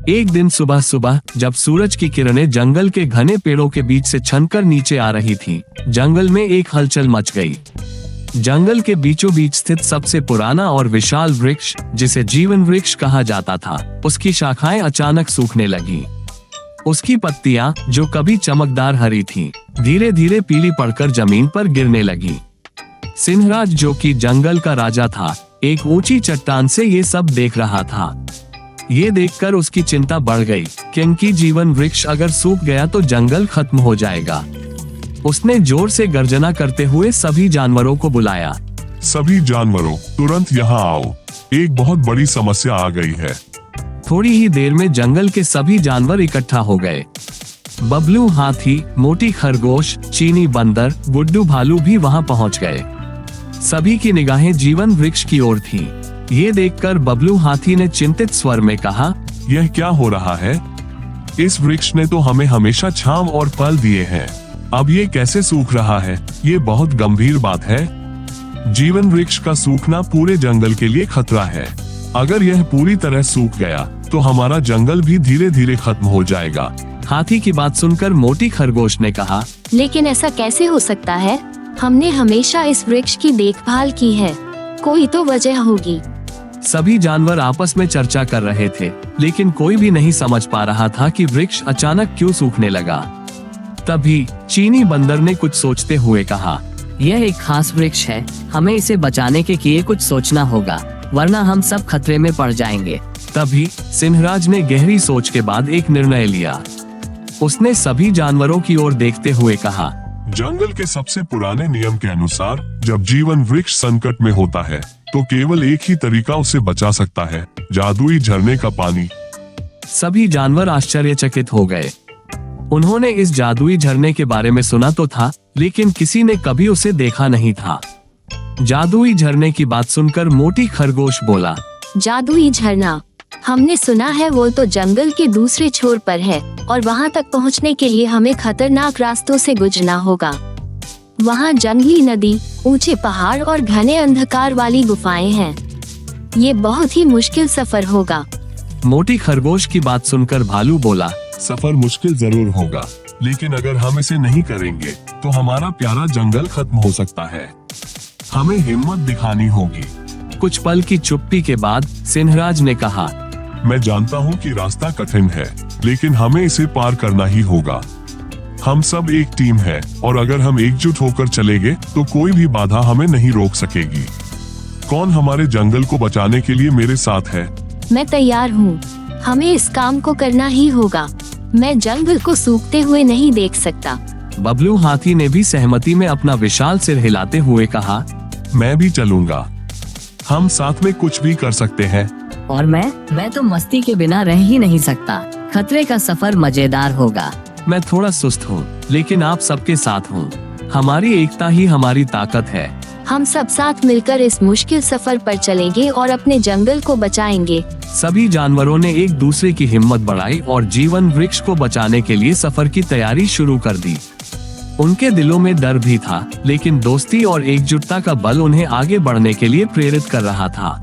एक दिन सुबह सुबह जब सूरज की किरणें जंगल के घने पेड़ों के बीच से छनकर नीचे आ रही थी, जंगल में एक हलचल मच गई। जंगल के बीचों बीच स्थित सबसे पुराना और विशाल वृक्ष, जिसे जीवन वृक्ष कहा जाता था, उसकी शाखाएं अचानक सूखने लगी। उसकी पत्तियां, जो कभी चमकदार हरी थीं, धीरे धीरे पीली पड़कर जमीन पर गिरने लगी। सिंहराज, जो कि जंगल का राजा था, एक ऊंची चट्टान से ये सब देख रहा था। ये देखकर उसकी चिंता बढ़ गई, क्योंकि जीवन वृक्ष अगर सूख गया तो जंगल खत्म हो जाएगा। उसने जोर से गर्जना करते हुए सभी जानवरों को बुलाया। सभी जानवरों, तुरंत यहाँ आओ, एक बहुत बड़ी समस्या आ गई है। थोड़ी ही देर में जंगल के सभी जानवर इकट्ठा हो गए। बबलू हाथी, मोटी खरगोश, चीनी बंदर, गुड्डू भालू भी वहाँ पहुँच गए। सभी की निगाहें जीवन वृक्ष की ओर थीं। ये देखकर बबलू हाथी ने चिंतित स्वर में कहा, यह क्या हो रहा है? इस वृक्ष ने तो हमें हमेशा छांव और फल दिए हैं, अब ये कैसे सूख रहा है? ये बहुत गंभीर बात है। जीवन वृक्ष का सूखना पूरे जंगल के लिए खतरा है। अगर यह पूरी तरह सूख गया तो हमारा जंगल भी धीरे धीरे खत्म हो जाएगा। हाथी की बात सुनकर मोटी खरगोश ने कहा, लेकिन ऐसा कैसे हो सकता है? हमने हमेशा इस वृक्ष की देखभाल की है, कोई तो वजह होगी। सभी जानवर आपस में चर्चा कर रहे थे, लेकिन कोई भी नहीं समझ पा रहा था कि वृक्ष अचानक क्यों सूखने लगा। तभी चीनी बंदर ने कुछ सोचते हुए कहा, यह एक खास वृक्ष है, हमें इसे बचाने के लिए कुछ सोचना होगा, वरना हम सब खतरे में पड़ जाएंगे। तभी सिंहराज ने गहरी सोच के बाद एक निर्णय लिया। उसने सभी जानवरों की ओर देखते हुए कहा, जंगल के सबसे पुराने नियम के अनुसार जब जीवन वृक्ष संकट में होता है तो केवल एक ही तरीका उसे बचा सकता है, जादुई झरने का पानी। सभी जानवर आश्चर्यचकित हो गए। उन्होंने इस जादुई झरने के बारे में सुना तो था, लेकिन किसी ने कभी उसे देखा नहीं था। जादुई झरने की बात सुनकर मोटी खरगोश बोला, जादुई झरना, हमने सुना है वो तो जंगल के दूसरे छोर पर है और वहाँ तक पहुँचने के लिए हमें खतरनाक रास्तों से गुजरना होगा। वहाँ जंगली नदी, ऊंचे पहाड़ और घने अंधकार वाली गुफाएं हैं। ये बहुत ही मुश्किल सफर होगा। मोटी खरगोश की बात सुनकर भालू बोला, सफर मुश्किल जरूर होगा, लेकिन अगर हम इसे नहीं करेंगे तो हमारा प्यारा जंगल खत्म हो सकता है। हमें हिम्मत दिखानी होगी। कुछ पल की चुप्पी के बाद सिंहराज ने कहा, मैं जानता हूँ कि रास्ता कठिन है, लेकिन हमें इसे पार करना ही होगा। हम सब एक टीम है और अगर हम एकजुट होकर चलेंगे तो कोई भी बाधा हमें नहीं रोक सकेगी। कौन हमारे जंगल को बचाने के लिए मेरे साथ है? मैं तैयार हूँ, हमें इस काम को करना ही होगा। मैं जंगल को सूखते हुए नहीं देख सकता। बबलू हाथी ने भी सहमति में अपना विशाल सिर हिलाते हुए कहा, मैं भी चलूंगा, हम साथ में कुछ भी कर सकते हैं। और मैं तो मस्ती के बिना रह ही नहीं सकता। खतरे का सफर मजेदार होगा। मैं थोड़ा सुस्त हूँ, लेकिन आप सबके साथ हूँ। हमारी एकता ही हमारी ताकत है। हम सब साथ मिलकर इस मुश्किल सफर पर चलेंगे और अपने जंगल को बचाएंगे। सभी जानवरों ने एक दूसरे की हिम्मत बढ़ाई और जीवन वृक्ष को बचाने के लिए सफर की तैयारी शुरू कर दी। उनके दिलों में डर भी था, लेकिन दोस्ती और एकजुटता का बल उन्हें आगे बढ़ने के लिए प्रेरित कर रहा था।